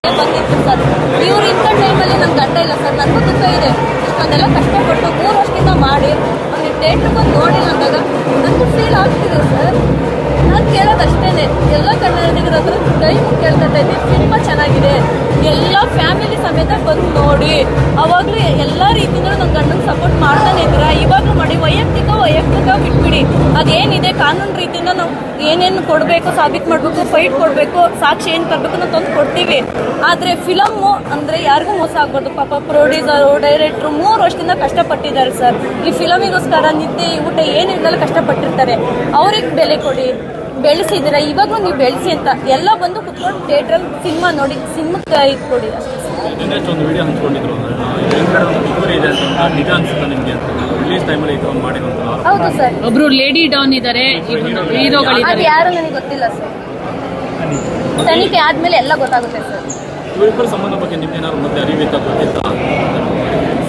ಬಂದಿತ್ತು ಸರ್. ಇವ್ರು ಇಂಥ ಟೈಮಲ್ಲಿ ನನ್ನ ಗಂಡ ಇಲ್ಲ ಸರ್, ನನಗೂ ದುಃಖ ಇದೆ. ಇಷ್ಟೊಂದೆಲ್ಲ ಕಷ್ಟಪಟ್ಟು 3 ವರ್ಷದಿಂದ ಮಾಡಿ ಒಂದು ಥಿಯೇಟ್ರಿಗೆ ಬಂದು ನೋಡಿಲ್ಲ ಅಂದಾಗ ನನಗೂ ಫೀಲ್ ಆಗ್ತಿದೆ ಸರ್. ನಾನು ಕೇಳೋದಷ್ಟೇನೆ, ಎಲ್ಲ ಕನ್ನಡಿಗರ ಹತ್ರ ಕೈ ಮುಗಿ ಕೇಳ್ಕೊತಾ ಇದ್ದೀನಿ, ಸಿನಿಮಾ ಚೆನ್ನಾಗಿದೆ, ಎಲ್ಲ ಫ್ಯಾಮಿಲಿ ಸಮೇತ ಬಂದು ನೋಡಿ. ಅವಾಗಲೂ ಎಲ್ಲ ರೀತಿಯಿಂದಲೂ ನನ್ನ ಗಂಡನ ಸಪೋರ್ಟ್ ಮಾಡ್ತಾನೆ ಇದ್ದೀರಾ, ಇವಾಗಲೂ ಮಾಡಿ. ವೈಯಕ್ತಿಕ ಬಿಟ್ಬಿಡಿ, ಅದೇನಿದೆ ಕಾನೂನು ರೀತಿಯಿಂದ ನಾವು ಏನೇನು ಕೊಡಬೇಕು, ಸಾಬೀತು ಮಾಡಬೇಕು, ಫೈಟ್ ಕೊಡಬೇಕು, ಸಾಕ್ಷಿ ಏನು ತರಬೇಕು ನಾವು ತಂದು ಕೊಡ್ತೀವಿ. ಆದರೆ ಫಿಲಮ್ಮು ಅಂದರೆ ಯಾರಿಗೂ ಮೋಸ ಆಗ್ಬಾರ್ದು. ಪಾಪ ಪ್ರೊಡ್ಯೂಸರು, ಡೈರೆಕ್ಟ್ರು 3 ವರ್ಷದಿಂದ ಕಷ್ಟಪಟ್ಟಿದ್ದಾರೆ ಸರ್. ಈ ಫಿಲಮಿಗೋಸ್ಕರ ನಿದ್ದೆ ಊಟ ಏನಿಲ್ಲದಲ್ಲ ಕಷ್ಟಪಟ್ಟಿರ್ತಾರೆ. ಅವ್ರಿಗೆ ಬೆಲೆ ಕೊಡಿ, ಬೆಳೆಸಿದ್ದೀರ, ಇವಾಗಲೂ ನೀವು ಬೆಳೆಸಿ ಅಂತ ಎಲ್ಲ ಬಂದು ಕುತ್ಕೊಂಡು ಥಿಯೇಟ್ರಲ್ಲಿ ಸಿನಿಮಾ ನೋಡಿ, ಸಿನಿಮಾಕ್ಕೆ ಇದು ಕೊಡಿ ಅಷ್ಟೇ. ಒಂದು ವಿಡಿಯೋ ಹಂಚ್ಕೊಂಡಿದ್ರು, ನಿಜ ಅನ್ಸುತ್ತಾ ನಿಮಗೆ ರಿಲೀಸ್ ಟೈಮಲ್ಲಿ ಈ ಥರ ಮಾಡಿರೋದು? ಹೌದು ಸರ್, ಒಬ್ರು ಲೇಡಿ ಡಾನ್ ಇದ್ದಾರೆ, ಅದು ಯಾರು ನನಗೆ ಗೊತ್ತಿಲ್ಲ ಸರ್. ತನಿಖೆ ಆದ್ಮೇಲೆ ಎಲ್ಲ ಗೊತ್ತಾಗುತ್ತೆ ಸರ್. ಇವರಿಬ್ಬರ ಸಂಬಂಧ ಬಗ್ಗೆ ನಿಮ್ಗೆ ಏನಾದ್ರು ಮತ್ತೆ ಅರಿವಿತ್ತ ಗೊತ್ತಿತ್ತಾ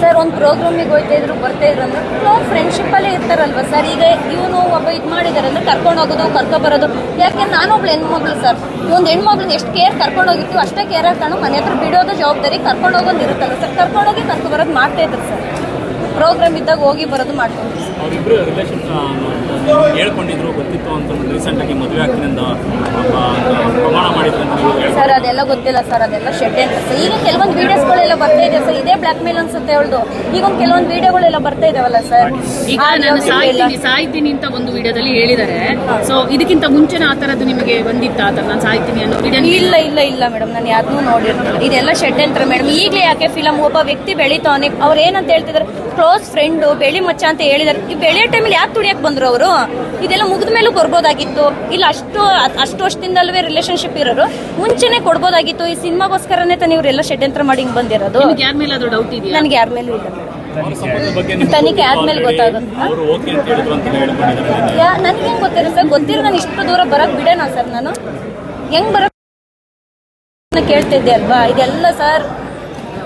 ಸರ್? ಒಂದು ಪ್ರೋಗ್ರಾಮಿಗೆ ಹೋಗ್ತಾ ಇದ್ರು, ಬರ್ತಾ ಇದ್ರು ಅಂದ್ರೆ ಕ್ಲೋಸ್ ಫ್ರೆಂಡ್ಶಿಪ್ಪಲ್ಲೇ ಇರ್ತಾರಲ್ವ ಸರ್. ಈಗ ಇವನು ಒಬ್ಬ ಇದು ಮಾಡಿದ್ದಾರೆ ಅಂದ್ರೆ ಕರ್ಕೊಂಡು ಹೋಗೋದು, ಕರ್ಕೊಬರೋದು. ಯಾಕೆ ನಾನೊಬ್ಳು ಹೆಣ್ಮಗಳು ಸರ್, ಒಂದು ಹೆಣ್ಮಗ್ಳನ್ನ ಎಷ್ಟು ಕೇರ್ ಕರ್ಕೊಂಡು ಹೋಗಿರ್ತೀವಿ ಅಷ್ಟೇ ಕೇರ್ ಹಾಕೊಂಡು ಮನೆ ಹತ್ರ ಬಿಡೋದು ಜವಾಬ್ದಾರಿ, ಕರ್ಕೊಂಡು ಹೋಗೋದು ಇರುತ್ತಲ್ಲ ಸರ್. ಕರ್ಕೊಂಡೋಗಿ ಕರ್ಕೊಬರೋದು ಮಾಡ್ತಾ ಇದ್ರು ಸರ್. ಪ್ರೋಗ್ರಾಮ್ ಇದ್ದಾಗ ಹೋಗಿ ಬರೋದು ಮಾಡ್ಕೊಂಡು. ಅವರಿಬ್ಬರು ರಿಲೇಷನ್ ಹೇಳ್ಕೊಂಡಿದ್ರು, ಗೊತ್ತಿತ್ತು ಅಂತ ರೀಸೆಂಟಾಗಿ ಮದುವೆ ಆಗ್ತಿನಿಂದ ಪ್ರಮಾಣ ಮಾಡಿದ್ರು ಸರ್. ಅದೆಲ್ಲ ಗೊತ್ತಿಲ್ಲ ಸರ್, ಅದೆಲ್ಲ ಶೆಡ್ ಅಂತ ಸರ್. ಈಗ ಕೆಲವೊಂದು ವಿಡಿಯೋಸ್ಗಳೆಲ್ಲ ಬರ್ತಾ ಇದೆ ಸರ್, ಇದೇ ಬ್ಲಾಕ್ ಮೇಲ್ ಅನ್ಸುತ್ತೆ ಅವಳದು. ಈಗ ಒಂದು ಕೆಲವೊಂದು ವಿಡಿಯೋಗಳೆಲ್ಲ ಬರ್ತಾ ಇದಾವಲ್ಲ ಸರ್. ಈಗ ನಾನು ಸಾಯ್ತೀನಿ ಅಂತ ಒಂದು ವಿಡಿಯೋದಲ್ಲಿ ಹೇಳಿದ್ದಾರೆ. ಸೊ ಇದಕ್ಕಿಂತ ಮುಂಚೆನ ಆ ತರದ್ದು ನಿಮಗೆ ಬಂದಿತ್ತ ಆ ತರ ನಾನು ಸಾಯ್ತೀನಿ ಅನ್ನೋ ವಿಡಿಯೋ? ಇಲ್ಲ ಮೇಡಮ್, ನಾನು ಯಾರನ್ನೂ ನೋಡಿರ್ತಿಲ್ಲ. ಇದೆಲ್ಲ ಶೆಡ್ ಅಂತಾರೆ ಮೇಡಮ್. ಈಗಲೇ ಯಾಕೆ ಫಿಲಮ್ ಒಬ್ಬ ವ್ಯಕ್ತಿ ಬೆಳಿತಾವನೆ, ಅವ್ರು ಏನಂತ ಹೇಳ್ತಿದ್ದಾರೆ, ಕ್ಲೋಸ್ ಫ್ರೆಂಡು, ಬೆಳಿ ಮಚ್ಚ ಅಂತ ಹೇಳಿದಾರೆ. ಈ ಬೆಳೆಯೋ ಟೈಮಲ್ಲಿ ಯಾಕೆ ತುಳಿಯಕ್ಕೆ ಬಂದ್ರು ಅವರು? ಇದೆಲ್ಲ ಮುಗಿದ ಮೇಲೂ ಬರ್ಬೋದಾಗಿತ್ತು. ಇಲ್ಲ ಅಷ್ಟು ವರ್ಷದಿಂದಲ್ವೇ ರಿಲೇಶನ್ಶಿಪ್ ಇರೋರು, ಮುಂಚೆನೆ ಕೊಡ್ಬೋದಾಗಿತ್ತು. ಈ ಸಿನಿಮಾಗೋಸ್ಕರನೇ ತಾನೇ ಇವರೆಲ್ಲ ಷಡ್ಯಂತ್ರ ಮಾಡಿ ಹಿಂಗೆ ಬಂದಿರೋದು. ಯಾರ ಮೇಲೆ ಅದು ಡೌಟ್ ಇದೆಯಾ? ನನಗೆ ಯಾರ ಮೇಲೂ ಇಲ್ಲ ಮೇಡಮ್. ತನಿಖೆ ಆದ್ಮೇಲೆ ಗೊತ್ತಾಗುತ್ತೆ. ನನಗೆ ಹೆಂಗ್ ಗೊತ್ತಿರೋ ಸರ್? ಗೊತ್ತಿರೋ ನಾನು ಇಷ್ಟು ದೂರ ಬರಕ್ ಬಿಡೋಣ ಸರ್? ನಾನು ಹೆಂಗ್ ಬರಕ್ ಕೇಳ್ತಿದ್ದೆ ಅಲ್ವಾ? ಇದೆಲ್ಲ ಸರ್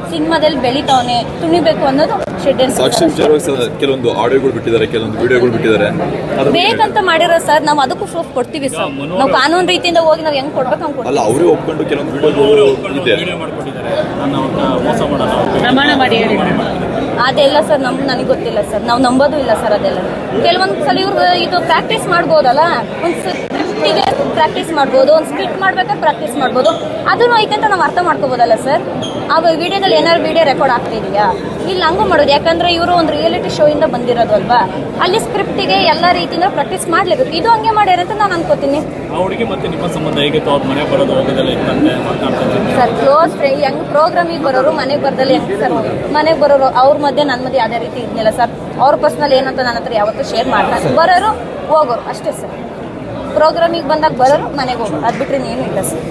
ಸಿನಿಮಾದಲ್ಲಿ ಬೆಳಿತಾವನೆ, ತುಣಿಬೇಕು ಅನ್ನೋದು ಕೆಲವೊಂದು ಆಡಿಯೋಗಳು ಬಿಟ್ಟಿದ್ದಾರೆ, ಕೆಲವೊಂದು ವಿಡಿಯೋಗಳು ಬಿಟ್ಟಿದ್ದಾರೆ. ಬೇಕಂತ ಮಾಡಿರೋ ಸರ್. ನಾವು ಅದಕ್ಕೂ ಪ್ರೂಫ್ ಕೊಡ್ತೀವಿ ಸರ್. ನಾವು ಕಾನೂನು ರೀತಿಯಿಂದ ಹೋಗಿ ನಾವು ಹೆಂಗ್ ಕೊಡ್ಬೇಕು ಹಂಗೆ ಕೊಡ್ತೀವಿ. ಅಲ್ಲ, ಅವರೇ ಒಪ್ಕೊಂಡು ಕೆಲವೊಂದು ವಿಡಿಯೋಗಳು ಇದೆ. ಪ್ರಮಾಣ ಮಾಡಿ ಹೇಳಿ. ಅದೆಲ್ಲ ಸರ್ ನನಗೆ ಗೊತ್ತಿಲ್ಲ ಸರ್, ನಾವು ನಂಬೋದು ಇಲ್ಲ ಸರ್ ಅದೆಲ್ಲ. ಕೆಲವೊಂದು ಸಲ ಇವ್ರು ಇದು ಪ್ರಾಕ್ಟೀಸ್ ಮಾಡ್ಬೋದಲ್ಲ, ಒಂದು ಸ್ಕ್ರಿಪ್ಟಿಗೆ ಪ್ರಾಕ್ಟೀಸ್ ಮಾಡ್ಬೋದು, ಒಂದು ಸ್ಕ್ರಿಪ್ಟ್ ಮಾಡ್ಬೇಕಾದ್ರೆ ಪ್ರಾಕ್ಟೀಸ್ ಮಾಡ್ಬೋದು. ಅದನ್ನು ಐತೆ ಅಂತ ನಾವು ಅರ್ಥ ಮಾಡ್ಕೋಬೋದಲ್ಲ ಸರ್. ಆ ವಿಡಿಯೋದಲ್ಲಿ ಏನಾದ್ರು ವಿಡಿಯೋ ರೆಕಾರ್ಡ್ ಆಗ್ತಿದೆಯಾ? ಇಲ್ಲ ಹಂಗೂ ಮಾಡೋದು. ಯಾಕಂದ್ರೆ ಇವರು ಒಂದು ರಿಯಾಲಿಟಿ ಶೋ ಇಂದ ಬಂದಿರೋದು ಅಲ್ವಾ, ಅಲ್ಲಿ ಸ್ಕ್ರಿಪ್ಟಿಗೆ ಎಲ್ಲ ರೀತಿಯಿಂದ ಪ್ರಾಕ್ಟೀಸ್ ಮಾಡ್ಲೇಬೇಕು. ಇದು ಹಂಗೆ ಮಾಡ್ಯಾರ ಅಂತ ನಾನು ಅನ್ಕೋತೀನಿ. ಸರ್ ಕ್ಲೋಸ್ ಹೆಂಗ್ ಪ್ರೋಗ್ರಾಮಿಗೆ ಬರೋರು ಮನೆಗೆ ಬರ್ದಲ್ಲಿ ಹೆಂಗ್ ಸರ್? ಮನೆಗೆ ಬರೋರು ಅವ್ರ ಮಧ್ಯೆ ನನ್ನ ಮಧ್ಯೆ ಯಾವುದೇ ರೀತಿ ಇದ್ನಿಲ್ಲ ಸರ್. ಅವ್ರ ಪರ್ಸನಲ್ ಏನಂತ ನನ್ನ ಹತ್ರ ಯಾವತ್ತೂ ಶೇರ್ ಮಾಡ್ತಾರೆ. ಬರೋರು ಹೋಗೋರು ಅಷ್ಟೇ ಸರ್. ಪ್ರೋಗ್ರಾಮಿಗೆ ಬಂದಾಗ ಬರೋರು ಮನೆಗೆ ಹೋಗೋರು, ಅದು ಬಿಟ್ಟರೆ ಏನೂ ಇಲ್ಲ ಸರ್.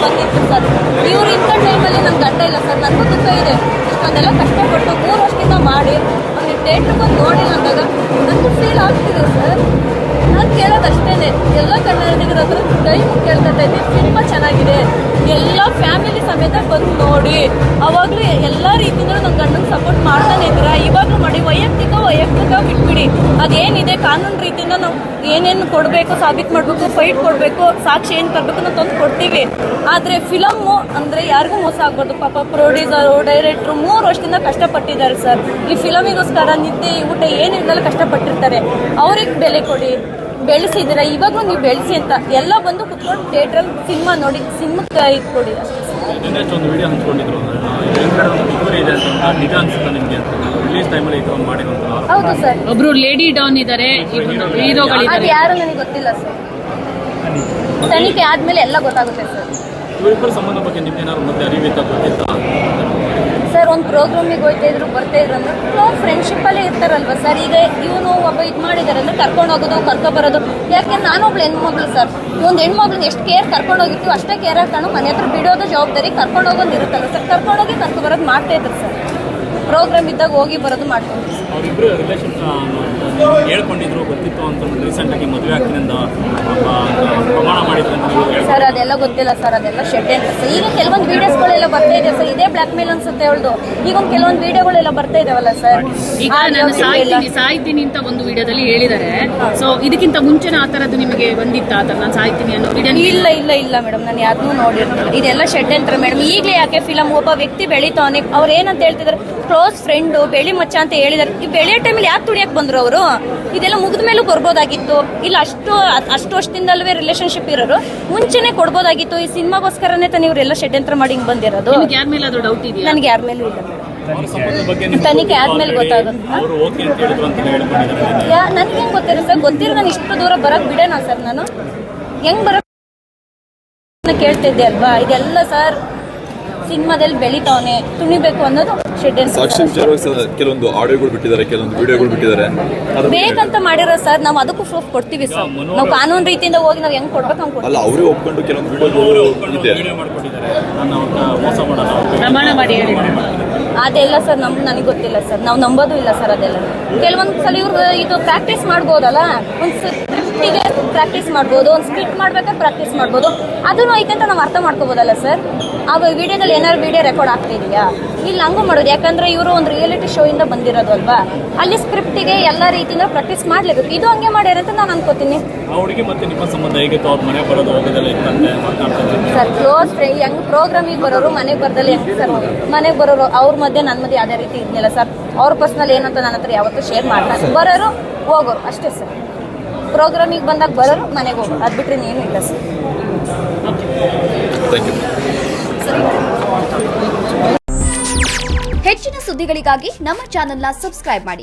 ಬಂದಿತ್ತು ಸರ್. ಇವ್ರು ಇಂಥ ಟೈಮಲ್ಲಿ ನನ್ನ ಗಂಡ ಇಲ್ಲ ಸರ್, ನನಗೂ ದುಃಖ ಇದೆ. ಇಷ್ಟೊಂದೆಲ್ಲ ಕಷ್ಟಪಟ್ಟು 3 ವರ್ಷದಿಂದ ಮಾಡಿ ಒಂದು ಥಿಯೇಟ್ರಿಗೆ ಬಂದು ನೋಡಿಲ್ಲ ಅಂದಾಗ ನನಗೂ ಫೀಲ್ ಆಗ್ತಿದೆ ಸರ್. ನಾನು ಕೇಳೋದಷ್ಟೇನೆ, ಎಲ್ಲ ಕನ್ನಡಿಗರ ಹತ್ರ ಕೈ ಮುಗಿ ಕೇಳ್ಕೊತಾ ಇದ್ದೀನಿ, ಸಿನಿಮಾ ಚೆನ್ನಾಗಿದೆ, ಎಲ್ಲ ಫ್ಯಾಮಿಲಿ ಸಮೇತ ಬಂದು ನೋಡಿ. ಅವಾಗಲೂ ಎಲ್ಲ ರೀತಿಯಿಂದಲೂ ನನ್ನ ಗಂಡನ ಸಪೋರ್ಟ್ ಮಾಡ್ತಾನೆ ಇದ್ದೀರಾ, ಇವಾಗಲೂ ಮಾಡಿ. ವೈಯಕ್ತಿಕ ಬಿಟ್ಬಿಡಿ, ಅದೇನಿದೆ ಕಾನೂನು ರೀತಿಯಿಂದ ನಾವು ಏನೇನು ಕೊಡಬೇಕು, ಸಾಬೀತು ಮಾಡಬೇಕು, ಫೈಟ್ ಕೊಡಬೇಕು, ಸಾಕ್ಷಿ ಏನು ತರಬೇಕು ನಾವು ತಂದು ಕೊಡ್ತೀವಿ. ಆದರೆ ಫಿಲಮ್ಮು ಅಂದರೆ ಯಾರಿಗೂ ಮೋಸ ಆಗ್ಬಾರ್ದು. ಪಾಪ ಪ್ರೊಡ್ಯೂಸರು, ಡೈರೆಕ್ಟ್ರು 3 ವರ್ಷದಿಂದ ಕಷ್ಟಪಟ್ಟಿದ್ದಾರೆ ಸರ್. ಈ ಫಿಲಮಿಗೋಸ್ಕರ ನಿದ್ದೆ ಊಟ ಏನಿಲ್ಲದಲ್ಲ ಕಷ್ಟಪಟ್ಟಿರ್ತಾರೆ. ಅವ್ರಿಗೆ ಬೆಲೆ ಕೊಡಿ, ಬೆಳೆಸಿದ್ದೀರಾ, ಇವಾಗಲೂ ನೀವು ಬೆಳೆಸಿ ಅಂತ ಎಲ್ಲ ಬಂದು ಕುತ್ಕೊಂಡು ಥಿಯೇಟ್ರಲ್ಲಿ ಸಿನಿಮಾ ನೋಡಿ, ಸಿನಿಮಾಕ್ಕೆ ಇದು ಕೊಡಿ ಅಷ್ಟೇ. ಒಂದು ವಿಡಿಯೋ ಹಂಚ್ಕೊಂಡಿದ್ರು, ನಿಜ ಅನ್ಸುತ್ತಾ ನಿಮಗೆ ರಿಲೀಸ್ ಟೈಮಲ್ಲಿ ಈ ಥರ ಮಾಡಿರೋದು? ಹೌದು ಸರ್, ಒಬ್ರು ಲೇಡಿ ಡಾನ್ ಇದ್ದಾರೆ, ಅದು ಯಾರು ನನಗೆ ಗೊತ್ತಿಲ್ಲ ಸರ್. ತನಿಖೆ ಆದ್ಮೇಲೆ ಎಲ್ಲ ಗೊತ್ತಾಗುತ್ತೆ ಸರ್. ಇವರಿಬ್ಬರ ಸಂಬಂಧ ಬಗ್ಗೆ ನಿಮ್ಗೆ ಏನಾದ್ರು ಮತ್ತೆ ಅರಿವಿತ್ತ ಗೊತ್ತಿತ್ತಾ ಸರ್? ಒಂದು ಪ್ರೋಗ್ರಾಮಿಗೆ ಹೋಗ್ತಾ ಇದ್ರು, ಬರ್ತಾ ಇದ್ರು ಅಂದ್ರೆ ಕ್ಲೋಸ್ ಫ್ರೆಂಡ್ಶಿಪ್ಪಲ್ಲೇ ಇರ್ತಾರಲ್ವ ಸರ್. ಈಗ ಇವನು ಒಬ್ಬ ಇದು ಮಾಡಿದ್ದಾರೆ ಅಂದ್ರೆ ಕರ್ಕೊಂಡು ಹೋಗೋದು, ಕರ್ಕೊಬರೋದು. ಯಾಕೆ ನಾನೊಬ್ಳು ಹೆಣ್ಮಗಳು ಸರ್, ಒಂದು ಹೆಣ್ಮಗ್ಳನ್ನ ಎಷ್ಟು ಕೇರ್ ಕರ್ಕೊಂಡು ಹೋಗಿರ್ತೀವಿ ಅಷ್ಟೇ ಕೇರ್ ಹಾಕೊಂಡು ಮನೆ ಹತ್ರ ಬಿಡೋದು ಜವಾಬ್ದಾರಿ, ಕರ್ಕೊಂಡು ಹೋಗೋದು ಇರುತ್ತಲ್ಲ ಸರ್. ಕರ್ಕೊಂಡೋಗಿ ಕರ್ಕೊಬರೋದು ಮಾಡ್ತಾ ಇದ್ರು ಸರ್. ಪ್ರೋಗ್ರಾಮ್ ಇದ್ದಾಗ ಹೋಗಿ ಬರೋದು ಮಾಡ್ಕೊಂಡು. ಅವರಿಬ್ಬರು ರಿಲೇಷನ್ ಹೇಳ್ಕೊಂಡಿದ್ರು, ಗೊತ್ತಿತ್ತು ಅಂತ ರೀಸೆಂಟಾಗಿ ಮದುವೆ ಆಗ್ತಿನಿಂದ ಪ್ರಮಾಣ ಮಾಡಿದ್ರು. ಸರ್ ಅದೆಲ್ಲ ಗೊತ್ತಿಲ್ಲ ಸರ್, ಅದೆಲ್ಲ ಶೆಡ್ ಅಂತ ಸರ್. ಈಗ ಕೆಲವೊಂದು ವಿಡಿಯೋಸ್ಗಳೆಲ್ಲ ಬರ್ತಾ ಇದೆ ಸರ್, ಇದೇ ಬ್ಲಾಕ್ ಮೇಲ್ ಅನ್ಸುತ್ತೆ ಅವಳದು. ಈಗ ಒಂದು ಕೆಲವೊಂದು ವಿಡಿಯೋಗಳೆಲ್ಲ ಬರ್ತಾ ಇದಾವಲ್ಲ ಸರ್. ಈಗ ನಾನು ಸಾಯ್ತೀನಿ ಅಂತ ಒಂದು ವಿಡಿಯೋದಲ್ಲಿ ಹೇಳಿದ್ದಾರೆ. ಸೊ ಇದಕ್ಕಿಂತ ಮುಂಚೆನ ಆ ತರದ್ದು ನಿಮಗೆ ಬಂದಿತ್ತ ಆ ತರ ನಾನು ಸಾಯ್ತೀನಿ ಅನ್ನೋ ವಿಡಿಯೋ? ಇಲ್ಲ ಮೇಡಮ್, ನಾನು ಯಾರನ್ನೂ ನೋಡಿರ್ತಿಲ್ಲ. ಇದೆಲ್ಲ ಶೆಡ್ ಅಂತಾರೆ ಮೇಡಮ್. ಈಗಲೇ ಯಾಕೆ ಫಿಲಮ್ ಒಬ್ಬ ವ್ಯಕ್ತಿ ಬೆಳಿತಾವನೆ, ಅವ್ರು ಏನಂತ ಹೇಳ್ತಿದ್ದಾರೆ, ಕ್ಲೋಸ್ ಫ್ರೆಂಡು ಬೆಳಿ ಮಚ್ಚ ಅಂತ ಹೇಳಿದಾರೆ. ಈ ಬೆಳೆಯೋ ಟೈಮಲ್ಲಿ ಯಾಕೆ ತುಳಿಯಕ್ಕೆ ಬಂದ್ರು ಅವರು? ಇದೆಲ್ಲ ಮುಗಿದ ಮೇಲೂ ಬರ್ಬೋದಾಗಿತ್ತು. ಇಲ್ಲ ಅಷ್ಟು ವರ್ಷದಿಂದಲ್ವೇ ರಿಲೇಶನ್ಶಿಪ್ ಇರೋರು ಮುಂಚೆನೆ ಕೊಡ್ಬೋದಾಗಿತ್ತು. ಈ ಸಿನಿಮಾಗೋಸ್ಕರನೇ ತಾನೇ ಇವರೆಲ್ಲ ಷಡ್ಯಂತ್ರ ಮಾಡಿ ಹಿಂಗ್ ಬಂದಿರೋದು. ಯಾರ ಮೇಲಾದ್ರೂ ಡೌಟ್ ಇದೆಯಾ? ನನಗೆ ಯಾರ ಮೇಲೂ ಇಲ್ಲ ಅವ್ರ ಸಂಬಂಧದ ಬಗ್ಗೆ ನಿಮ್ಗೆ ತನಿಖೆ ಆದ್ಮೇಲೆ ಗೊತ್ತಾಗುತ್ತೆ. ಅವರು ಓಕೆ ಅಂತ ಹೇಳಿದ್ರು ಅಂತ ಹೇಳ್ಕೊಂಡಿದ್ದಾರೆ. ನನಗೆ ಹೆಂಗ್ ಗೊತ್ತಿರೋ ಸರ್? ಗೊತ್ತಿರೋ ನಾನು ಇಷ್ಟು ದೂರ ಬರಕ್ ಬಿಡೋಣ ಸರ್? ನಾನು ಹೆಂಗ್ ಬರಕ್ ಕೇಳ್ತಿದ್ದೆ ಅಲ್ವಾ? ಇದೆಲ್ಲ ಸರ್ ಸಿನಿಮಾದಲ್ಲಿ ಬೆಳಿತಾವನೆ, ತುಣಿಬೇಕು ಅನ್ನೋದು ಷಡ್ಯಂತ್ರ. ಸಾಕ್ಷಿ ವಿಚಾರವಾಗಿ ಕೆಲವೊಂದು ಆಡಿಯೋಗಳು ಬಿಟ್ಟಿದ್ದಾರೆ, ಕೆಲವೊಂದು ವಿಡಿಯೋಗಳು ಬಿಟ್ಟಿದ್ದಾರೆ. ಬೇಕಂತ ಮಾಡಿರೋ ಸರ್, ನಾವು ಅದಕ್ಕೂ ಪ್ರೂಫ್ ಕೊಡ್ತೀವಿ ಸರ್. ನಾವು ಕಾನೂನು ರೀತಿಯಿಂದ ಹೋಗಿ ನಾವು ಹೆಂಗ್ ಕೊಡ್ಬೇಕು ಹಂಗ್ ಕೊಡ್ತೀವಿ. ಅಲ್ಲ, ಅವರೇ ಒಪ್ಕೊಂಡು ಕೆಲವೊಂದು ವಿಡಿಯೋಗಳು ಇದೆ. ವಿಡಿಯೋ ಮಾಡ್ಕೊಟ್ಟಿದ್ದಾರೆ, ನಾನು ಅವ್ರನ್ನ ಮೋಸ ಮಾಡಲ್ಲ, ಪ್ರಮಾಣ ಮಾಡಿ ಹೇಳಿ. ಅದೆಲ್ಲ ಸರ್ ನನಗೆ ಗೊತ್ತಿಲ್ಲ ಸರ್, ನಾವು ನಂಬೋದು ಇಲ್ಲ ಸರ್ ಅದೆಲ್ಲ. ಕೆಲವೊಂದು ಸಲ ಇವ್ರು ಇದು ಪ್ರಾಕ್ಟೀಸ್ ಮಾಡ್ಬೋದಲ್ಲ, ಒಂದು ಸ್ಕ್ರಿಪ್ಟಿಗೆ ಪ್ರಾಕ್ಟೀಸ್ ಮಾಡ್ಬೋದು, ಒಂದು ಸ್ಕ್ರಿಪ್ಟ್ ಮಾಡ್ಬೇಕಾದ್ರೆ ಪ್ರಾಕ್ಟೀಸ್ ಮಾಡ್ಬೋದು. ಅದನ್ನು ಐತೆ ಅಂತ ನಾವು ಅರ್ಥ ಮಾಡ್ಕೋಬೋದಲ್ಲ ಸರ್. ಆ ವಿಡಿಯೋದಲ್ಲಿ ಏನಾದ್ರು ವಿಡಿಯೋ ರೆಕಾರ್ಡ್ ಆಗ್ತಿದೆಯಾ? ಇಲ್ಲ ಹಂಗೂ ಮಾಡೋದು. ಯಾಕಂದ್ರೆ ಇವರು ಒಂದು ರಿಯಾಲಿಟಿ ಶೋ ಇಂದ ಬಂದಿರೋದು ಅಲ್ವಾ, ಅಲ್ಲಿ ಸ್ಕ್ರಿಪ್ಟಿಗೆ ಎಲ್ಲ ರೀತಿಯಿಂದ ಪ್ರಾಕ್ಟೀಸ್ ಮಾಡ್ಲೇಬೇಕು. ಇದು ಹಂಗೆ ಮಾಡ್ಯಾರ ಅಂತ ನಾನು ಅನ್ಕೋತೀನಿ. ಅವಳಿಗೆ ಮತ್ತೆ ನಿಮ್ಮ ಸಂಬಂಧ ಹೇಗಿತ್ತು? ಅವ್ರ ಮನೆ ಬರೋದು ಹೋಗೋದೆಲ್ಲ ಇತ್ತಂತೆ, ಮಾತನಾಡ್ತಾರೆ ಸರ್ ಕ್ಲೋಸ್ ಫ್ರೆಂಡ್. ಹೆಂಗ್ ಪ್ರೋಗ್ರಾಮಿಗೆ ಬರೋರು ಮನೆಗೆ ಬರ್ದಲ್ಲಿ ಹೆಂಗ್ ಸರ್ ಮನೆಗೆ ಬರೋರು? ಅವ್ರ ಮಧ್ಯೆ ನನ್ನ ಮಧ್ಯೆ ಯಾವುದೇ ರೀತಿ ಇದ್ನಿಲ್ಲ ಸರ್. ಅವ್ರ ಪರ್ಸ್ನಲ್ ಏನಂತ ನನ್ನ ಹತ್ರ ಯಾವತ್ತೂ ಶೇರ್ ಮಾಡ್ತಾರೆ. ಬರೋರು ಹೋಗೋರು ಅಷ್ಟೇ ಸರ್. ಪ್ರೋಗ್ರಾಮಿಗೆ ಬಂದಾಗ ಬರೋರು ಮನೆಗೆ ಹೋಗೋರು, ಅದು ಬಿಟ್ಟರೆ ಏನೂ ಇಲ್ಲ ಸರ್. Thank you. ಹೆಚ್ಚಿನ ಸುದ್ದಿಗಳಿಗಾಗಿ ನಮ್ಮ ಚಾನೆಲ್ನ ಸಬ್ಸ್ಕ್ರೈಬ್ ಮಾಡಿ.